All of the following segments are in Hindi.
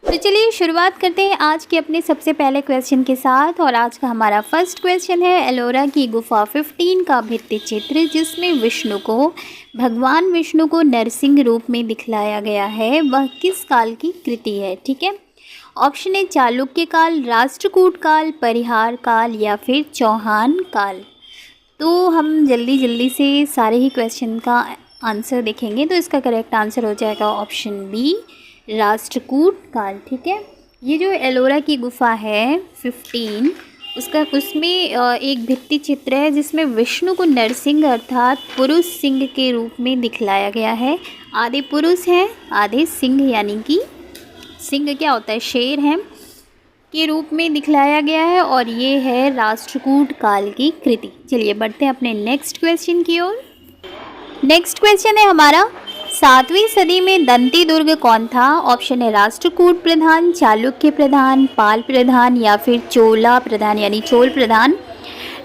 तो चलिए शुरुआत करते हैं आज के अपने सबसे पहले क्वेश्चन के साथ। और आज का हमारा फर्स्ट क्वेश्चन है, एलोरा की गुफा 15 का भित्ति चित्र जिसमें भगवान विष्णु को नरसिंह रूप में दिखलाया गया है, वह किस काल की कृति है। ठीक है, ऑप्शन है चालुक्य काल, राष्ट्रकूट काल, परिहार काल या फिर चौहान काल। तो हम जल्दी से सारे ही क्वेश्चन का आंसर देखेंगे। तो इसका करेक्ट आंसर हो जाएगा ऑप्शन बी, राष्ट्रकूट काल। ठीक है, ये जो एलोरा की गुफा है 15, उसमें एक भित्ति चित्र है जिसमें विष्णु को नरसिंह अर्थात पुरुष सिंह के रूप में दिखलाया गया है। आधे पुरुष हैं आधे सिंह, यानी कि सिंह क्या होता है, शेर है, के रूप में दिखलाया गया है और ये है राष्ट्रकूट काल की कृति। चलिए बढ़ते हैं अपने नेक्स्ट क्वेश्चन की ओर। नेक्स्ट क्वेश्चन है हमारा, 7वीं सदी में दंती दुर्ग कौन था। ऑप्शन है राष्ट्रकूट प्रधान, चालुक्य प्रधान, पाल प्रधान या फिर चोला प्रधान यानी चोल प्रधान।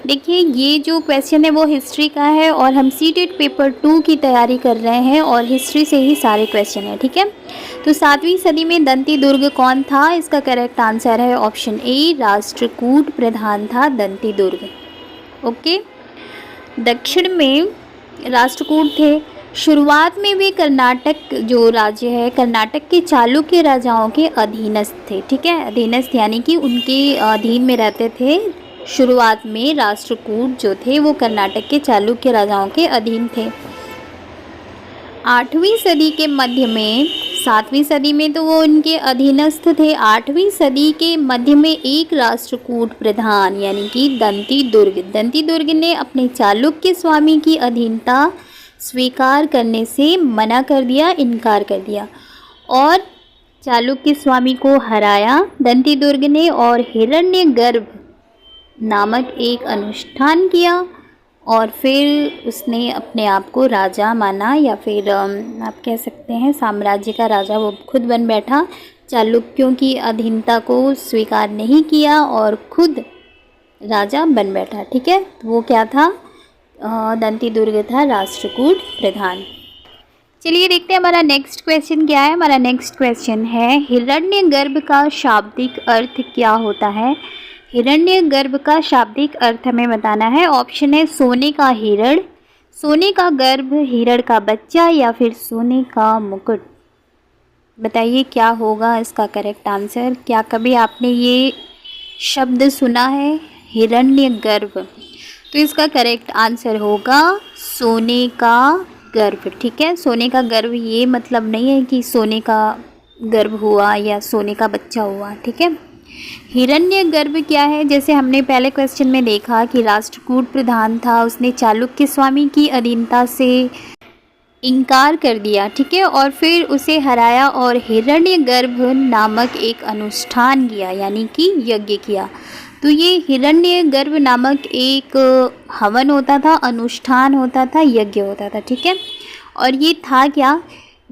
देखिए ये जो क्वेश्चन है वो हिस्ट्री का है और हम सीटेट पेपर 2 की तैयारी कर रहे हैं और हिस्ट्री से ही सारे क्वेश्चन हैं। ठीक है, तो 7वीं सदी में दंती दुर्ग कौन था, इसका करेक्ट आंसर है ऑप्शन ए, राष्ट्रकूट प्रधान था दंती दुर्ग। ओके, दक्षिण में राष्ट्रकूट थे। शुरुआत में वे कर्नाटक जो राज्य है, कर्नाटक के चालुक्य राजाओं के अधीनस्थ थे। ठीक है, अधीनस्थ यानी कि उनके अधीन में रहते थे। शुरुआत में राष्ट्रकूट जो थे वो कर्नाटक के चालुक्य राजाओं के अधीन थे। 8वीं सदी के मध्य में, 7वीं सदी में तो वो उनके अधीनस्थ थे। 8वीं सदी के मध्य में एक राष्ट्रकूट प्रधान यानी कि दंती दुर्ग ने अपने चालुक्य स्वामी की अधीनता स्वीकार करने से मना कर दिया, इनकार कर दिया और चालुक्य स्वामी को हराया दंती दुर्ग ने और हिरण्यगर्भ नामक एक अनुष्ठान किया और फिर उसने अपने आप को राजा माना या फिर आप कह सकते हैं साम्राज्य का राजा वो खुद बन बैठा। चालुक्यों की अधीनता को स्वीकार नहीं किया और खुद राजा बन बैठा। ठीक है, तो वो क्या था, दंती दुर्ग था राष्ट्रकूट प्रधान। चलिए देखते हैं हमारा नेक्स्ट क्वेश्चन क्या है। हमारा नेक्स्ट क्वेश्चन है, हिरण्यगर्भ का शाब्दिक अर्थ क्या होता है। हिरण्यगर्भ का शाब्दिक अर्थ हमें बताना है। ऑप्शन है सोने का हिरण, सोने का गर्भ, हिरण का बच्चा या फिर सोने का मुकुट। बताइए क्या होगा इसका करेक्ट आंसर। क्या कभी आपने ये शब्द सुना है, हिरण्यगर्भ? तो इसका करेक्ट आंसर होगा सोने का गर्भ। ठीक है, सोने का गर्भ ये मतलब नहीं है कि सोने का गर्भ हुआ या सोने का बच्चा हुआ। ठीक है, हिरण्यगर्भ क्या है, जैसे हमने पहले क्वेश्चन में देखा कि राष्ट्रकूट प्रधान था, उसने चालुक्य स्वामी की अधीनता से इनकार कर दिया। ठीक है, और फिर उसे हराया और हिरण्यगर्भ नामक एक अनुष्ठान किया यानी कि यज्ञ किया। तो ये हिरण्यगर्भ नामक एक हवन होता था, अनुष्ठान होता था, यज्ञ होता था। ठीक है, और ये था क्या,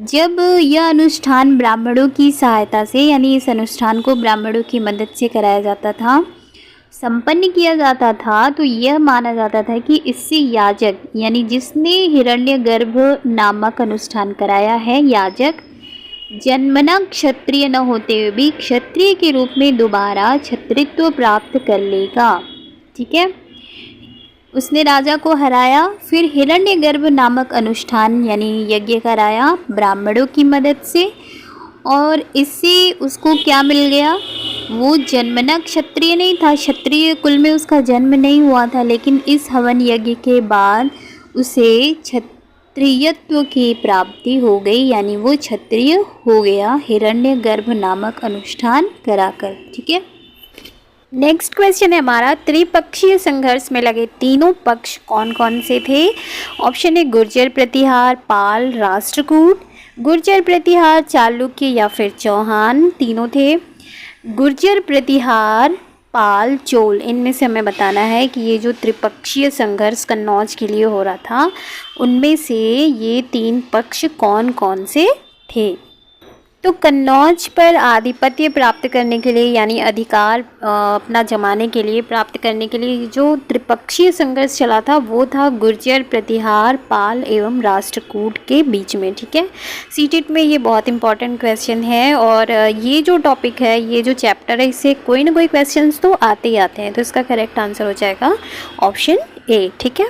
जब यह अनुष्ठान ब्राह्मणों की सहायता से यानी इस अनुष्ठान को ब्राह्मणों की मदद से कराया जाता था, संपन्न किया जाता था, तो यह माना जाता था कि इससे याजक यानी जिसने हिरण्यगर्भ नामक अनुष्ठान कराया है, याजक जन्मना क्षत्रिय न होते हुए भी क्षत्रिय के रूप में दोबारा क्षत्रित्व प्राप्त कर लेगा। ठीक है, उसने राजा को हराया, फिर हिरण्यगर्भ नामक अनुष्ठान यानी यज्ञ कराया ब्राह्मणों की मदद से और इससे उसको क्या मिल गया, वो जन्मना क्षत्रिय नहीं था, क्षत्रिय कुल में उसका जन्म नहीं हुआ था, लेकिन इस हवन यज्ञ के बाद उसे क्षत्रियत्व की प्राप्ति हो गई यानी वो क्षत्रिय हो गया हिरण्यगर्भ नामक अनुष्ठान कराकर। ठीक है, नेक्स्ट क्वेश्चन है हमारा, त्रिपक्षीय संघर्ष में लगे तीनों पक्ष कौन कौन से थे। ऑप्शन है गुर्जर प्रतिहार, पाल, राष्ट्रकूट। गुर्जर प्रतिहार, चालुक्य या फिर चौहान, तीनों थे। गुर्जर प्रतिहार, पाल, चोल, इनमें से हमें बताना है कि ये जो त्रिपक्षीय संघर्ष कन्नौज के लिए हो रहा था उनमें से ये 3 पक्ष कौन कौन से थे। तो कन्नौज पर आधिपत्य प्राप्त करने के लिए यानी अधिकार अपना जमाने के लिए प्राप्त करने के लिए जो त्रिपक्षीय संघर्ष चला था वो था गुर्जर, प्रतिहार, पाल एवं राष्ट्रकूट के बीच में। ठीक है, सीटेट में ये बहुत इंपॉर्टेंट क्वेश्चन है और ये जो टॉपिक है, ये जो चैप्टर है, इससे कोई ना कोई क्वेश्चन तो आते ही आते हैं। तो इसका करेक्ट आंसर हो जाएगा ऑप्शन ए। ठीक है,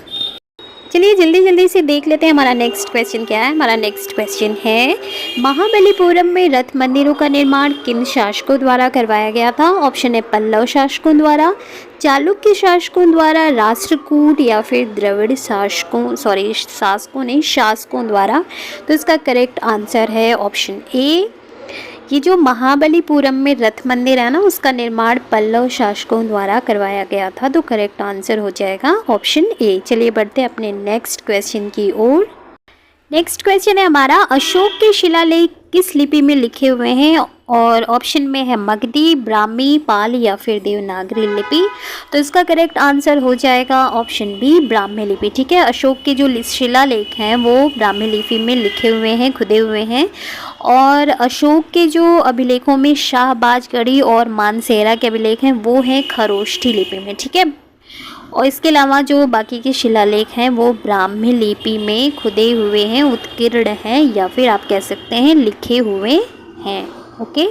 चलिए जल्दी से देख लेते हैं हमारा नेक्स्ट क्वेश्चन क्या है। हमारा नेक्स्ट क्वेश्चन है, महाबलीपुरम में रथ मंदिरों का निर्माण किन शासकों द्वारा करवाया गया था? ऑप्शन है पल्लव शासकों द्वारा, चालुक्य शासकों द्वारा, राष्ट्रकूट या फिर द्रविड़ शासकों द्वारा। तो इसका करेक्ट आंसर है ऑप्शन ए। ये जो महाबलीपुरम में रथ मंदिर है ना, उसका निर्माण पल्लव शासकों द्वारा करवाया गया था। तो करेक्ट आंसर हो जाएगा ऑप्शन ए। चलिए बढ़ते हैं अपने नेक्स्ट क्वेश्चन की ओर। नेक्स्ट क्वेश्चन है हमारा, अशोक के शिलालेख किस लिपि में लिखे हुए हैं? और ऑप्शन में है मगधी, ब्राह्मी, पाल या फिर देवनागरी लिपि। तो इसका करेक्ट आंसर हो जाएगा ऑप्शन बी, ब्राह्मी लिपि। ठीक है, अशोक के जो शिलालेख हैं वो ब्राह्मी लिपि में लिखे हुए हैं, खुदे हुए हैं। और अशोक के जो अभिलेखों में शाहबाजगढ़ी और मानसेरा के अभिलेख हैं वो हैं खरोष्ठी लिपि में। ठीक है, और इसके अलावा जो बाकी के शिलालेख हैं वो ब्राह्मी लिपि में खुदे हुए हैं, उत्कीर्ण हैं या फिर आप कह सकते हैं लिखे हुए हैं। ओके।